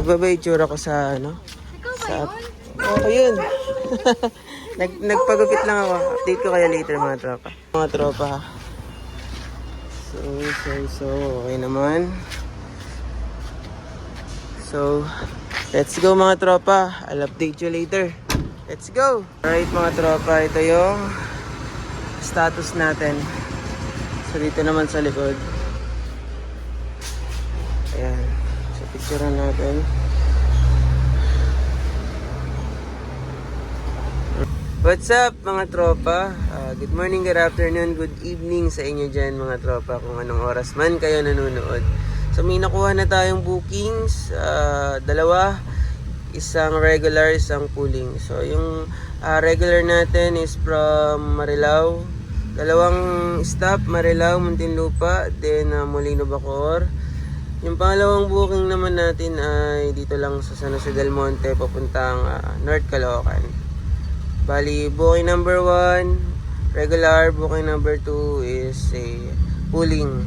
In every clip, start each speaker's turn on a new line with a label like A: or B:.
A: Iba ba itsura ko sa ano?
B: Ikaw ba
A: Sa
B: yun?
A: ako yun. Nagpagupit lang ako. Update ko kaya later mga tropa. Mga tropa. So, okay naman. So, let's go mga tropa. I'll update you later. Let's go! Alright mga tropa, ito yung status natin. So, dito naman sa likod. Ayan. So, picturean natin. What's up mga tropa? Good morning, good afternoon, good evening sa inyo dyan mga tropa kung anong oras man kayo nanonood. So may nakuha na tayong bookings, dalawa, isang regular, isang pooling. So yung regular natin is from Marilao, dalawang stop, Marilao, Muntinlupa, then Molino, Bacoor. Yung pangalawang booking naman natin ay dito lang sa San Jose del Monte papuntang North Caloocan. Bali, booking number 1, regular. Booking number 2 is a pooling.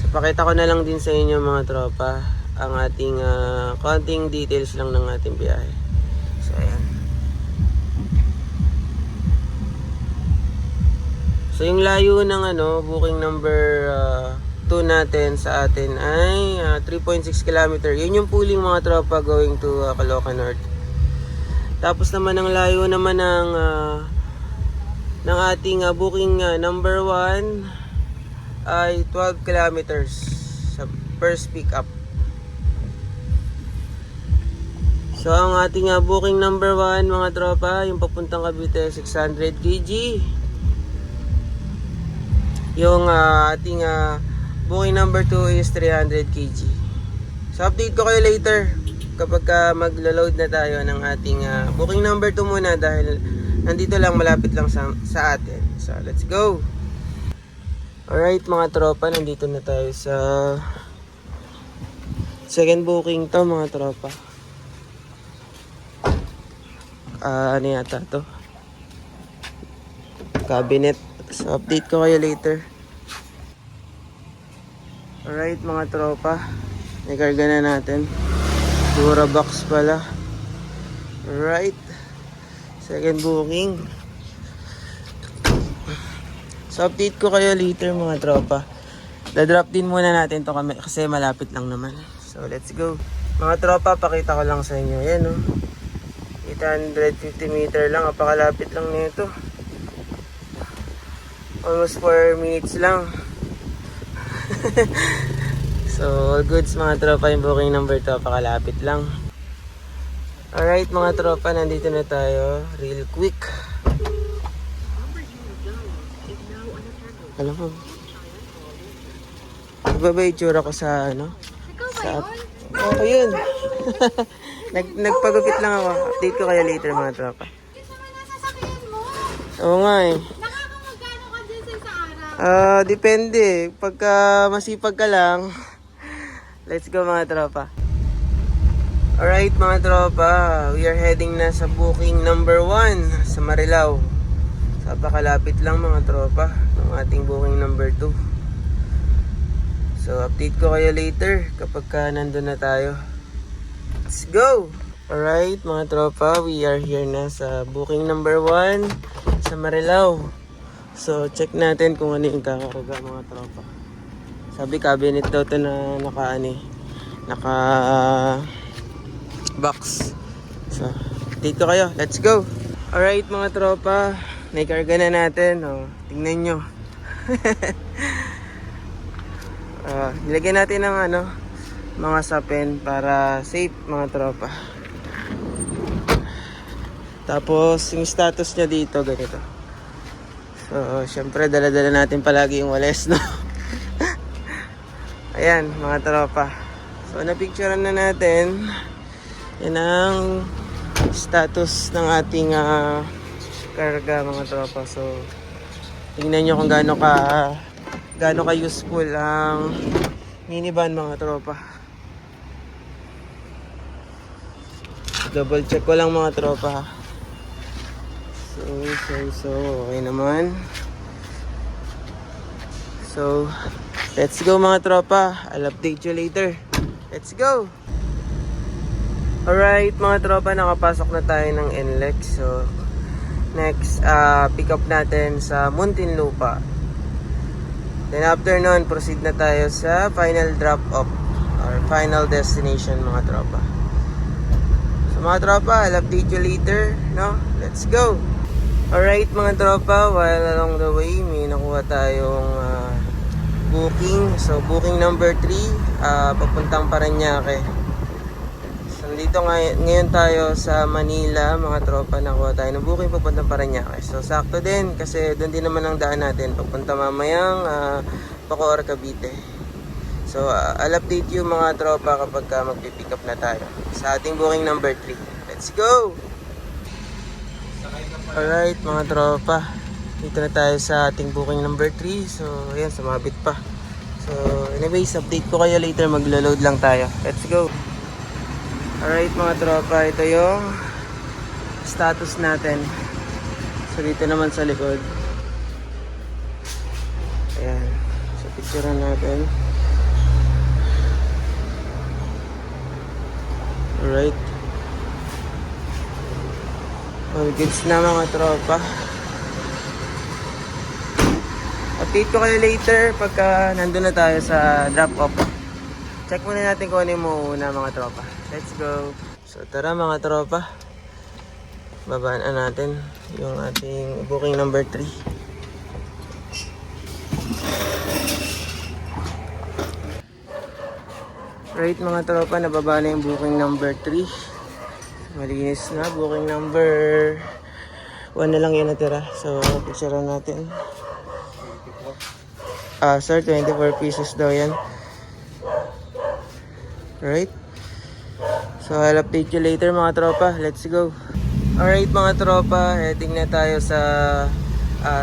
A: So, pakita ko na lang din sa inyo mga tropa ang ating konting details lang ng ating biyahe. So, ayan. So, yung layo ng booking number 2 natin sa atin ay 3.6 km. Yun yung pooling mga tropa going to Caloocan North. Tapos naman ang layo naman ng ating booking number 1 ay 12 kilometers sa first pick up. So ang ating booking number 1 mga tropa, yung papuntang Cavite 600 kg. Yung ating booking number 2 is 300 kg. So update ko kayo later kapag maglo-load na tayo ng ating booking number 2 muna dahil nandito lang, malapit lang sa atin. So let's go! Alright mga tropa, nandito na tayo sa second booking to mga tropa. Ano yata to? Cabinet. So update ko kayo later. Alright mga tropa, nakarga na natin. Dura box pala. Right. Second booking. So update ko kayo later mga tropa. Da-drop din muna natin to kasi malapit lang naman. So let's go. Mga tropa, pakita ko lang sa inyo. Yan 850 meter lang. Napakalapit lang nito. Almost 4 minutes lang. So, all goods mga tropa, yung booking number 2, pakalapit lang. Alright mga tropa, nandito na tayo. Real quick. Alam mo, iba ba itsura ko sa
B: Ikaw ba yun?
A: Ako yun. Nagpagupit lang ako. Update ko kayo later mga tropa.
B: Yung naman nasasakyan mo.
A: Oo nga eh.
B: Nakakamagkano ka dyan sa araw?
A: Depende. Pagka masipag ka lang. Let's go mga tropa. Alright mga tropa, we are heading na sa booking number 1 sa Marilao. So pakalapit lang mga tropa ng ating booking number 2. So update ko kayo later kapag nandun na tayo. Let's go! Alright mga tropa, we are here na sa booking number 1 sa Marilao. So check natin kung ano yung kakakarga mga tropa. Sabi cabinet daw ito na naka box. So, update ko kayo. Let's go! Alright mga tropa, naikarga na natin. Tingnan nyo. Nilagyan natin ng mga sapin para safe mga tropa. Tapos, yung status niya dito, ganito. So, syempre, dala-dala natin palagi yung wales, no? Ayan, mga tropa. So, napicturean na natin. Yan ang status ng ating karga, mga tropa. So, tingnan nyo kung gaano ka useful ang minivan, mga tropa. Double check ko lang, mga tropa. So, okay naman. So, let's go mga tropa. I'll update you later. Let's go! Alright mga tropa, nakapasok na tayo ng NLEX. So next, pick up natin sa Muntinlupa. Then after nun, proceed na tayo sa final drop off or final destination mga tropa. So mga tropa, I'll update you later, no? Let's go! Alright mga tropa, while along the way, may nakuha tayong booking. So booking number 3, papuntang Parañaque. So dito ngayon tayo sa Manila mga tropa, nakuha tayo ng booking papuntang Parañaque. So sakto din kasi doon din naman ang daan natin papunta mamayang Bacoor, Cavite. So I'll update you mga tropa kapag magpipick up na tayo sa ating booking number 3. Let's go! Alright mga tropa, dito na tayo sa ating booking number 3. So ayan, sumabit pa. So anyways, update ko kayo later, maglo-load lang tayo. Let's go! Alright mga tropa, ito yung status natin. So dito naman sa likod, ayan, so picturean natin. Alright, all goods na mga tropa. Update ko kayo later pagka nandun na tayo sa drop off. Check muna natin kung ano yung muna mga tropa. Let's go. So tara mga tropa, babaan na natin yung ating booking number 3. Right mga tropa, nababa na yung booking number 3. Malinis na, booking number 1 na lang yun natira. So picture natin. Sir, 24 pieces daw yan. Right? So I'll update you later mga tropa. Let's go. Alright mga tropa, heading na tayo sa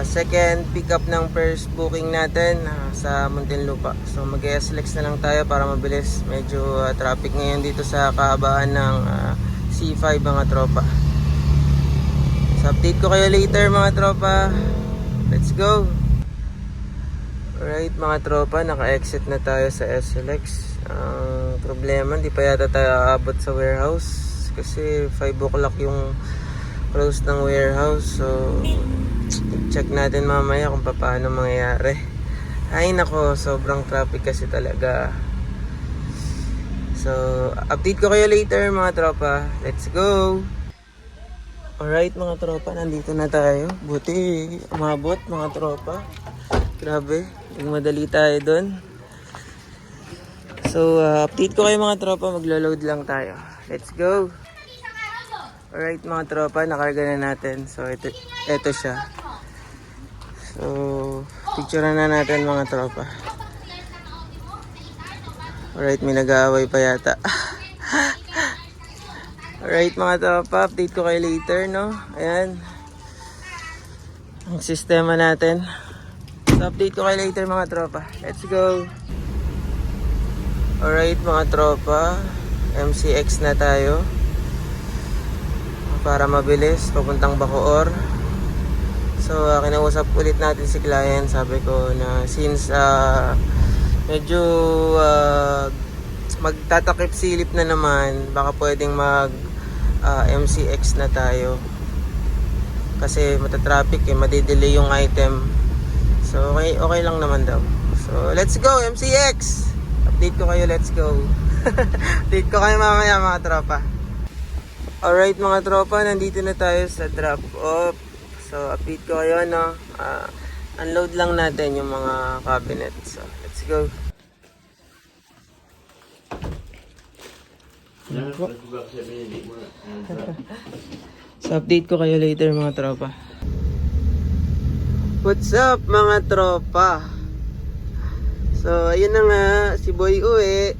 A: second pick up ng first booking natin sa Muntinlupa. So mag-SLEX na lang tayo para mabilis. Medyo traffic ngayon dito sa kahabaan ng C5 mga tropa. So update ko kayo later mga tropa. Let's go. Alright mga tropa, naka-exit na tayo sa SLEX. Ang problema, hindi pa yata tayo aabot sa warehouse kasi 5 o'clock yung close ng warehouse. So check natin mamaya kung paano mangyayari. Ay nako, sobrang traffic kasi talaga. So update ko kayo later mga tropa. Let's go. Alright mga tropa, nandito na tayo. Buti umabot mga tropa. Grabe, madali tayo doon. So update ko kayo mga tropa, maglo-load lang tayo. Let's go. Alright mga tropa, nakarga na natin. So ito siya. So picture na natin mga tropa. Alright, may nag-aaway pa yata. Alright mga tropa, update ko kayo later, no? Ayan ang sistema natin. So update ko kayo later mga tropa. Let's go. Alright mga tropa, MCX na tayo para mabilis papuntang Bacoor. So kinausap ulit natin si client. Sabi ko na since medyo magtatakip silip na naman, baka pwedeng mag MCX na tayo kasi matatraffic madidelay yung item. So okay lang naman daw. So let's go MCX. Update ko kayo, let's go. Update ko kayo mamaya mga tropa. Alright mga tropa, nandito na tayo sa drop off. So update ko kayo, no? Unload lang natin yung mga cabinet. So let's go. So update ko kayo later mga tropa. What's up mga tropa? So ayun na nga, si Boy uwi.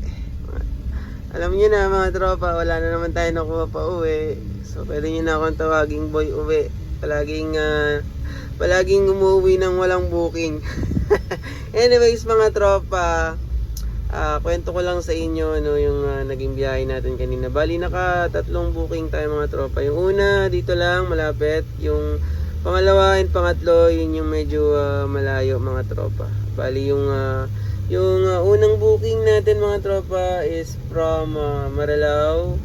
A: Alam niyo na mga tropa, wala na naman tayo nakuha pa uwi. So pwede niyo na akong tawaging Boy uwi. Palaging umuwi ng walang booking. Anyways mga tropa, kwento ko lang sa inyo no, yung naging biyahe natin kanina. Bali naka 3 booking tayo mga tropa. Yung una dito lang malapit, yung pangalawa and pangatlo yun yung medyo malayo mga tropa. Bali yung unang booking natin mga tropa is from Marilao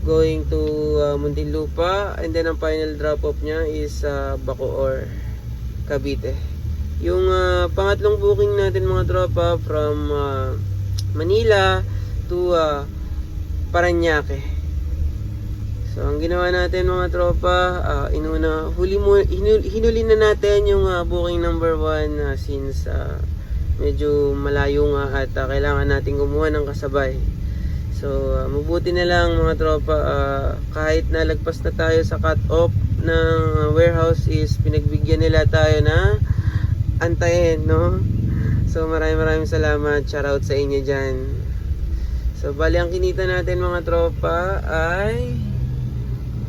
A: going to Muntinlupa, and then ang final drop off niya is Bacoor, Cavite. Yung pangatlong booking natin mga tropa from Manila to Parañaque. So ang ginawa natin mga tropa, hinuli na natin yung booking number 1 since medyo malayo nga at kailangan natin gumawa ng kasabay. So mabuti na lang mga tropa, kahit nalagpas na tayo sa cut-off ng warehouse is pinagbigyan nila tayo na antayin, no? So maraming salamat, shout out sa inyo dyan. So bali ang kinita natin mga tropa ay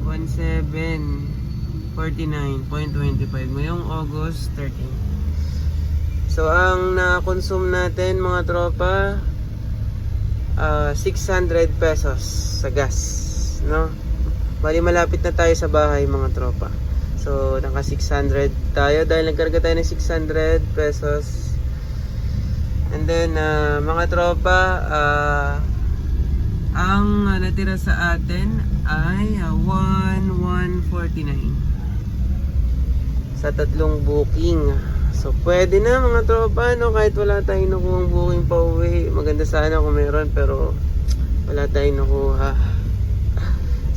A: 1749.25 ngayong August 13. So ang na-consume natin mga tropa 600 pesos sa gas, no? Bali malapit na tayo sa bahay mga tropa. So naka 600 tayo dahil nagkarga tayo ng 600 pesos. And then mga tropa, ang natira sa atin ay 1149 sa tatlong booking. So pwede na mga tropa, no? Kahit wala tayong nakuhang booking pa uwi. Maganda sana kung meron pero wala tayong nakuha.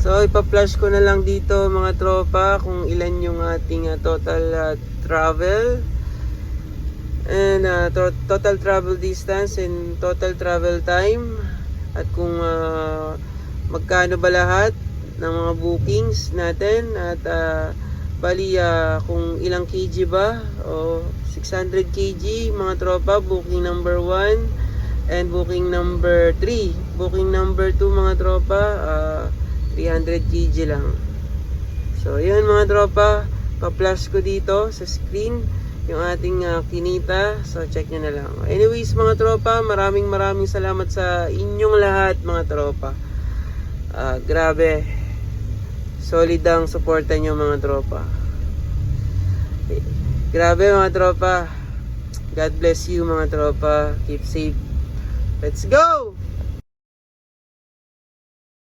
A: So ipa-flash ko na lang dito mga tropa kung ilan yung ating total travel and total travel distance and total travel time, at kung magkano ba lahat ng mga bookings natin, at bali kung ilang kg ba, o 600 kg mga tropa, booking number 1 and booking number 3. Booking number 2 mga tropa 300 kg lang. So yun mga tropa, pa-flash ko dito sa screen yung ating kinita. So check nyo na lang. Anyways mga tropa, maraming salamat sa inyong lahat mga tropa. Grabe, solid ang suporta nyo mga tropa. Grabe mga tropa, God bless you mga tropa. Keep safe. Let's go!